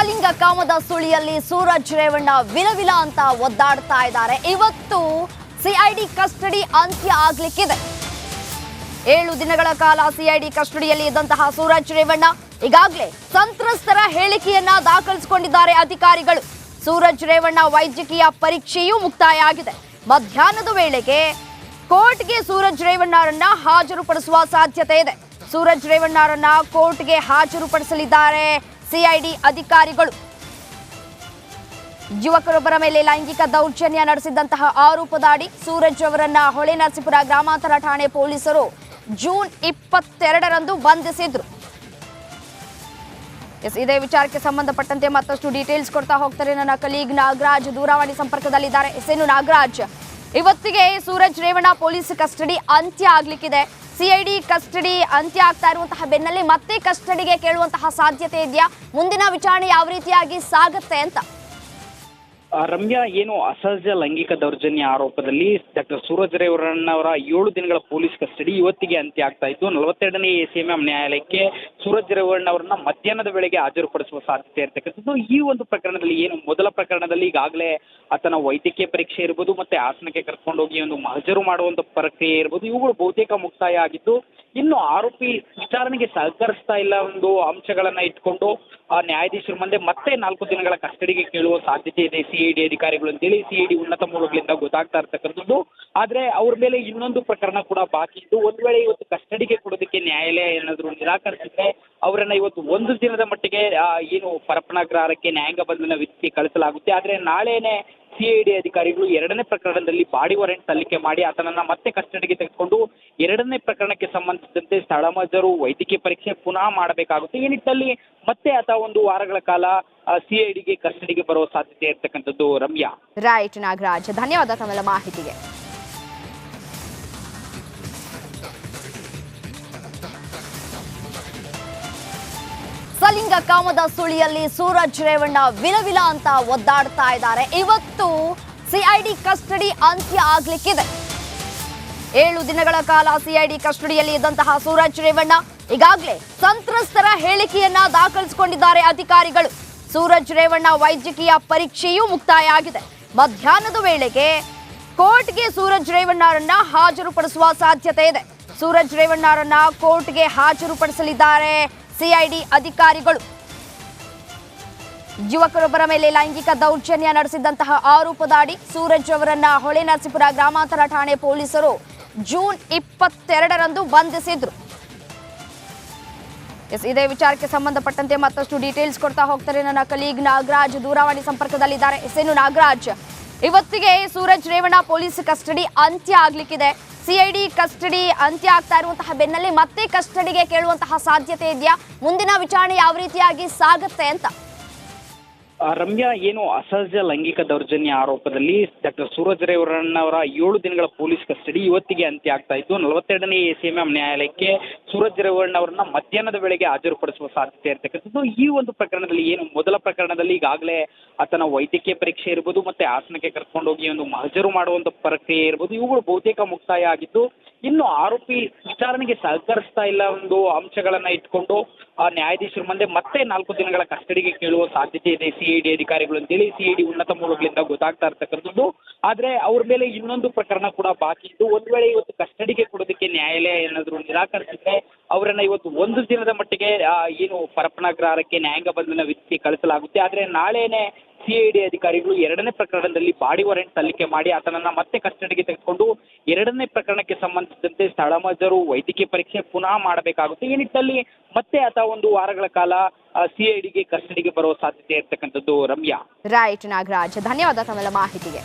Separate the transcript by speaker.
Speaker 1: ಸಲಿಂಗ ಕಾಮದ ಸುಳಿಯಲ್ಲಿ ಸೂರಜ್ ರೇವಣ್ಣ ವಿಲವಿಲ ಅಂತ ಒದ್ದಾಡ್ತಾ ಇದ್ದಾರೆ. ಇವತ್ತು ಸಿಐಡಿ ಕಸ್ಟಡಿ ಅಂತ್ಯ ಆಗ್ಲಿಕ್ಕಿದೆ. 7 ದಿನಗಳ ಕಾಲ ಸಿಐಡಿ ಕಸ್ಟಡಿಯಲ್ಲಿ ಇದ್ದಂತಹ ಸೂರಜ್ ರೇವಣ್ಣ ಈಗಾಗಲೇ ಸಂತ್ರಸ್ತರ ಹೇಳಿಕೆಯನ್ನ ದಾಖಲಿಸಿಕೊಂಡಿದ್ದಾರೆ ಅಧಿಕಾರಿಗಳು. ಸೂರಜ್ ರೇವಣ್ಣ ವೈದ್ಯಕೀಯ ಪರೀಕ್ಷೆಯೂ ಮುಕ್ತಾಯ ಆಗಿದೆ. ಮಧ್ಯಾಹ್ನದ ವೇಳೆಗೆ ಕೋರ್ಟ್ಗೆ ಸೂರಜ್ ರೇವಣ್ಣರನ್ನ ಹಾಜರುಪಡಿಸುವ ಸಾಧ್ಯತೆ ಇದೆ. ಸೂರಜ್ ರೇವಣ್ಣರನ್ನ ಕೋರ್ಟ್ಗೆ ಹಾಜರುಪಡಿಸಲಿದ್ದಾರೆ ಸಿಐಡಿ ಅಧಿಕಾರಿಗಳು. ಯುವಕರೊಬ್ಬರ ಮೇಲೆ ಲೈಂಗಿಕ ದೌರ್ಜನ್ಯ ನಡೆಸಿದಂತಹ ಆರೋಪದಡಿ ಸೂರಜ್ ಅವರನ್ನ ಹೊಳೆನರಸೀಪುರ ಗ್ರಾಮಾಂತರ ಠಾಣೆ ಪೊಲೀಸರು ಜೂನ್ 22ರಂದು ಬಂಧಿಸಿದ್ರು. ಇದೇ ವಿಚಾರಕ್ಕೆ ಸಂಬಂಧಪಟ್ಟಂತೆ ಮತ್ತಷ್ಟು ಡೀಟೇಲ್ಸ್ ಕೊಡ್ತಾ ಹೋಗ್ತಾರೆ ನನ್ನ ಕಲೀಗ್ ನಾಗರಾಜ್ ದೂರವಾಣಿ ಸಂಪರ್ಕದಲ್ಲಿದ್ದಾರೆ. ಎಸ್ಎನ್ ನಾಗರಾಜ್, ಇವತ್ತಿಗೆ ಸೂರಜ್ ರೇವಣ್ಣ ಪೊಲೀಸ್ ಕಸ್ಟಡಿ ಅಂತ್ಯ ಆಗ್ಲಿಕ್ಕಿದೆ. ಸಿಐಡಿ ಕಸ್ಟಡಿ ಅಂತ್ಯ ಆಗ್ತಾ ಇರುವಂತಹ ಬೆನ್ನಲ್ಲೇ ಮತ್ತೆ ಕಸ್ಟಡಿಗೆ ಕೇಳುವಂತಹ ಸಾಧ್ಯತೆ ಇದೆಯಾ? ಮುಂದಿನ ವಿಚಾರಣೆ ಯಾವ ರೀತಿಯಾಗಿ ಸಾಗುತ್ತೆ ಅಂತ?
Speaker 2: ರಮ್ಯಾ, ಏನು ಅಸಹಜ ಲೈಂಗಿಕ ದೌರ್ಜನ್ಯ ಆರೋಪದಲ್ಲಿ ಡಾಕ್ಟರ್ ಸೂರಜ್ ರೇವಣ್ಣವರ 7 ದಿನಗಳ ಪೊಲೀಸ್ ಕಸ್ಟಡಿ ಇವತ್ತಿಗೆ ಅಂತ್ಯ ಆಗ್ತಾ ಇತ್ತು. 42ನೇ ಎಸಿಎಂಎಂ ನ್ಯಾಯಾಲಯಕ್ಕೆ ಸೂರಜ್ ರೇವಣ್ಣವರನ್ನ ಮಧ್ಯಾಹ್ನದ ವೇಳೆಗೆ ಹಾಜರುಪಡಿಸುವ ಸಾಧ್ಯತೆ ಇರತಕ್ಕಂಥದ್ದು. ಈ ಒಂದು ಪ್ರಕರಣದಲ್ಲಿ ಏನು ಮೊದಲ ಪ್ರಕರಣದಲ್ಲಿ ಈಗಾಗಲೇ ಆತನ ವೈದ್ಯಕೀಯ ಪರೀಕ್ಷೆ ಇರ್ಬೋದು, ಮತ್ತೆ ಹಾಸನಕ್ಕೆ ಕರ್ಕೊಂಡೋಗಿ ಒಂದು ಹಾಜರು ಮಾಡುವಂತ ಪ್ರಕ್ರಿಯೆ ಇರ್ಬೋದು, ಇವುಗಳು ಬಹುತೇಕ ಮುಕ್ತಾಯ ಆಗಿದ್ದು, ಇನ್ನು ಆರೋಪಿ ವಿಚಾರಣೆಗೆ ಸಹಕರಿಸ್ತಾ ಇಲ್ಲ ಒಂದು ಅಂಶಗಳನ್ನ ಇಟ್ಕೊಂಡು ಆ ನ್ಯಾಯಾಧೀಶರ ಮುಂದೆ ಮತ್ತೆ 4 ದಿನಗಳ ಕಸ್ಟಡಿಗೆ ಕೇಳುವ ಸಾಧ್ಯತೆ ಇದೆ ಸಿಐಡಿ ಅಧಿಕಾರಿಗಳು ಅಂತೇಳಿ ಸಿಐಡಿ ಉನ್ನತ ಮೂಲಗಳಿಂದ ಗೊತ್ತಾಗ್ತಾ ಇರ್ತಕ್ಕಂಥದ್ದು. ಆದ್ರೆ ಅವ್ರ ಮೇಲೆ ಇನ್ನೊಂದು ಪ್ರಕರಣ ಕೂಡ ಬಾಕಿ ಇದ್ದು, ಒಂದ್ ವೇಳೆ ಇವತ್ತು ಕಸ್ಟಡಿಗೆ ಕೊಡೋದಕ್ಕೆ ನ್ಯಾಯಾಲಯ ಏನಾದ್ರು ನಿರಾಕರಿಸಿದ್ರೆ ಅವರನ್ನ ಇವತ್ತು 1 ದಿನದ ಮಟ್ಟಿಗೆ ಏನು ಪರಪ್ಪನಗ್ರಹಾರಕ್ಕೆ ನ್ಯಾಯಾಂಗ ಬಂಧನ ವಿಧಿಸಿ ಕಳಿಸಲಾಗುತ್ತೆ. ಆದ್ರೆ ನಾಳೆನೆ ಸಿಐಡಿ ಅಧಿಕಾರಿಗಳು 2ನೇ ಪ್ರಕರಣದಲ್ಲಿ ಬಾಡಿ ವಾರೆಂಟ್ ಸಲ್ಲಿಕೆ ಮಾಡಿ ಆತನನ್ನ ಮತ್ತೆ ಕಸ್ಟಡಿಗೆ ತೆಗೆದುಕೊಂಡು 2ನೇ ಪ್ರಕರಣಕ್ಕೆ ಸಂಬಂಧಿಸಿದಂತೆ ಸ್ಥಳ ಮಹಜರು ವೈದ್ಯಕೀಯ ಪರೀಕ್ಷೆ ಪುನಃ ಮಾಡಬೇಕಾಗುತ್ತೆ. ಈ ನಿಟ್ಟಿನಲ್ಲಿ ಮತ್ತೆ ಆತ 1 ವಾರಗಳ ಕಾಲ ಸಿಐಡಿಗೆ ಕಸ್ಟಡಿಗೆ ಬರುವ ಸಾಧ್ಯತೆ ಇರ್ತಕ್ಕಂಥದ್ದು. ರಮ್ಯಾ,
Speaker 1: ರೈಟ್ ನಾಗರಾಜ್, ಧನ್ಯವಾದ ತಮ್ಮೆಲ್ಲ ಮಾಹಿತಿಗೆ. ಸಲಿಂಗ ಕಾಮದ ಸುಳಿಯಲ್ಲಿ ಸೂರಜ್ ರೇವಣ್ಣ ವಿಲವಿಲ ಅಂತ ಒದ್ದಾಡ್ತಾ ಇದ್ದಾರೆ. ಇವತ್ತು ಸಿಐಡಿ ಕಸ್ಟಡಿ ಅಂತ್ಯ ಆಗ್ಲಿಕ್ಕಿದೆ. 7 ದಿನಗಳ ಕಾಲ ಸಿಐಡಿ ಕಸ್ಟಡಿಯಲ್ಲಿ ಇದ್ದಂತಹ ಸೂರಜ್ ರೇವಣ್ಣ ಈಗಾಗಲೇ ಸಂತ್ರಸ್ತರ ಹೇಳಿಕೆಯನ್ನ ದಾಖಲಿಸಿಕೊಂಡಿದ್ದಾರೆ ಅಧಿಕಾರಿಗಳು. ಸೂರಜ್ ರೇವಣ್ಣ ವೈದ್ಯಕೀಯ ಪರೀಕ್ಷೆಯೂ ಮುಕ್ತಾಯ ಆಗಿದೆ. ಮಧ್ಯಾಹ್ನದ ವೇಳೆಗೆ ಕೋರ್ಟ್ಗೆ ಸೂರಜ್ ರೇವಣ್ಣರನ್ನ ಹಾಜರುಪಡಿಸುವ ಸಾಧ್ಯತೆ ಇದೆ. ಸೂರಜ್ ರೇವಣ್ಣರನ್ನ ಕೋರ್ಟ್ಗೆ ಹಾಜರುಪಡಿಸಲಿದ್ದಾರೆ ಸಿಐಡಿ ಅಧಿಕಾರಿಗಳು. ಯುವಕರೊಬ್ಬರ ಮೇಲೆ ಲೈಂಗಿಕ ದೌರ್ಜನ್ಯ ನಡೆಸಿದಂತಹ ಆರೋಪದಡಿ ಸೂರಜ್ ಅವರನ್ನ ಹೊಳೆನರಸೀಪುರ ಗ್ರಾಮಾಂತರ ಠಾಣೆ ಪೊಲೀಸರು ಜೂನ್ 22ರಂದು ಬಂಧಿಸಿದ್ರು. ಇದೇ ವಿಚಾರಕ್ಕೆ ಸಂಬಂಧಪಟ್ಟಂತೆ ಮತ್ತಷ್ಟು ಡೀಟೇಲ್ಸ್ ಕೊಡ್ತಾ ಹೋಗ್ತಾರೆ ನನ್ನ ಕಲೀಗ್ ನಾಗರಾಜ್ ದೂರವಾಣಿ ಸಂಪರ್ಕದಲ್ಲಿದ್ದಾರೆ. ಎಸ್ಎನ್ ನಾಗರಾಜ್, ಇವತ್ತಿಗೆ ಸೂರಜ್ ರೇವಣ್ಣ ಪೊಲೀಸ್ ಕಸ್ಟಡಿ ಅಂತ್ಯ ಆಗ್ಲಿಕ್ಕಿದೆ. ಸಿಐಡಿ ಕಸ್ಟಡಿ ಅಂತ್ಯ ಆಗ್ತಾ ಇರುವಂತಹ ಬೆನ್ನಲ್ಲೇ ಮತ್ತೆ ಕಸ್ಟಡಿಗೆ ಕೇಳುವಂತಹ ಸಾಧ್ಯತೆ ಇದೆಯಾ? ಮುಂದಿನ ವಿಚಾರಣೆ ಯಾವ ರೀತಿಯಾಗಿ ಸಾಗುತ್ತೆ ಅಂತ?
Speaker 2: ರಮ್ಯಾ, ಏನು ಅಸಹಜ ಲೈಂಗಿಕ ದೌರ್ಜನ್ಯ ಆರೋಪದಲ್ಲಿ ಡಾಕ್ಟರ್ ಸೂರಜ್ ರೇವಣ್ಣವರ 7 ದಿನಗಳ ಪೊಲೀಸ್ ಕಸ್ಟಡಿ ಇವತ್ತಿಗೆ ಅಂತ್ಯ ಆಗ್ತಾ ಇತ್ತು. 42ನೇ ಎಸಿಎಂಎಂ ನ್ಯಾಯಾಲಯಕ್ಕೆ ಸೂರಜ್ ರೇವಣ್ಣವರನ್ನ ಮಧ್ಯಾಹ್ನದ ವೇಳೆಗೆ ಹಾಜರುಪಡಿಸುವ ಸಾಧ್ಯತೆ ಇರ್ತಕ್ಕಂಥದ್ದು. ಈ ಒಂದು ಪ್ರಕರಣದಲ್ಲಿ ಏನು ಮೊದಲ ಪ್ರಕರಣದಲ್ಲಿ ಈಗಾಗಲೇ ಆತನ ವೈದ್ಯಕೀಯ ಪರೀಕ್ಷೆ ಇರ್ಬೋದು, ಮತ್ತೆ ಹಾಸನಕ್ಕೆ ಕರ್ಕೊಂಡೋಗಿ ಒಂದು ಹಾಜರು ಮಾಡುವಂತ ಪ್ರಕ್ರಿಯೆ ಇರ್ಬೋದು, ಇವುಗಳು ಬಹುತೇಕ ಮುಕ್ತಾಯ ಆಗಿದ್ದು, ಇನ್ನು ಆರೋಪಿ ವಿಚಾರಣೆಗೆ ಸಹಕರಿಸ್ತಾ ಇಲ್ಲ ಒಂದು ಅಂಶಗಳನ್ನ ಇಟ್ಕೊಂಡು ಆ ನ್ಯಾಯಾಧೀಶರ ಮುಂದೆ ಮತ್ತೆ 4 ದಿನಗಳ ಕಸ್ಟಡಿಗೆ ಕೇಳುವ ಸಾಧ್ಯತೆ ಇದೆ ಸಿಐಡಿ ಅಧಿಕಾರಿಗಳು ಅಂತೇಳಿ ಸಿಐಡಿ ಉನ್ನತ ಮೂಲಗಳಿಂದ ಗೊತ್ತಾಗ್ತಾ ಇರ್ತಕ್ಕಂಥದ್ದು. ಆದ್ರೆ ಅವ್ರ ಮೇಲೆ ಇನ್ನೊಂದು ಪ್ರಕರಣ ಕೂಡ ಬಾಕಿ ಇದ್ದು, ಒಂದ್ ವೇಳೆ ಇವತ್ತು ಕಸ್ಟಡಿಗೆ ಕೊಡೋದಕ್ಕೆ ನ್ಯಾಯಾಲಯ ಏನಾದ್ರು ನಿರಾಕರಿಸಿದ್ರೆ ಅವರನ್ನ ಇವತ್ತು 1 ದಿನದ ಮಟ್ಟಿಗೆ ಏನು ಪರಪ್ಪನಗ್ರಹಾರಕ್ಕೆ ನ್ಯಾಯಾಂಗ ಬಂಧನ ವಿಧಿಸಿ ಕಳಿಸಲಾಗುತ್ತೆ. ಆದ್ರೆ ನಾಳೆನೆ ಸಿಐಡಿ ಅಧಿಕಾರಿಗಳು 2ನೇ ಪ್ರಕರಣದಲ್ಲಿ ಬಾಡಿ ವಾರೆಂಟ್ ಸಲ್ಲಿಕೆ ಮಾಡಿ ಆತನನ್ನ ಮತ್ತೆ ಕಸ್ಟಡಿಗೆ ತೆಗೆದುಕೊಂಡು 2ನೇ ಪ್ರಕರಣಕ್ಕೆ ಸಂಬಂಧಿಸಿದಂತೆ ಸ್ಥಳ ಮಹಜರು ವೈದ್ಯಕೀಯ ಪರೀಕ್ಷೆ ಪುನಃ ಮಾಡಬೇಕಾಗುತ್ತೆ. ಈ ನಿಟ್ಟಿನಲ್ಲಿ ಮತ್ತೆ ಆತ 1 ವಾರಗಳ ಕಾಲ ಸಿಐಡಿಗೆ ಕಸ್ಟಡಿಗೆ ಬರುವ ಸಾಧ್ಯತೆ ಇರ್ತಕ್ಕಂಥದ್ದು. ರಮ್ಯಾ,
Speaker 1: ರೈಟ್ ನಾಗರಾಜ್, ಧನ್ಯವಾದ ತಮ್ಮೆಲ್ಲ ಮಾಹಿತಿಗೆ.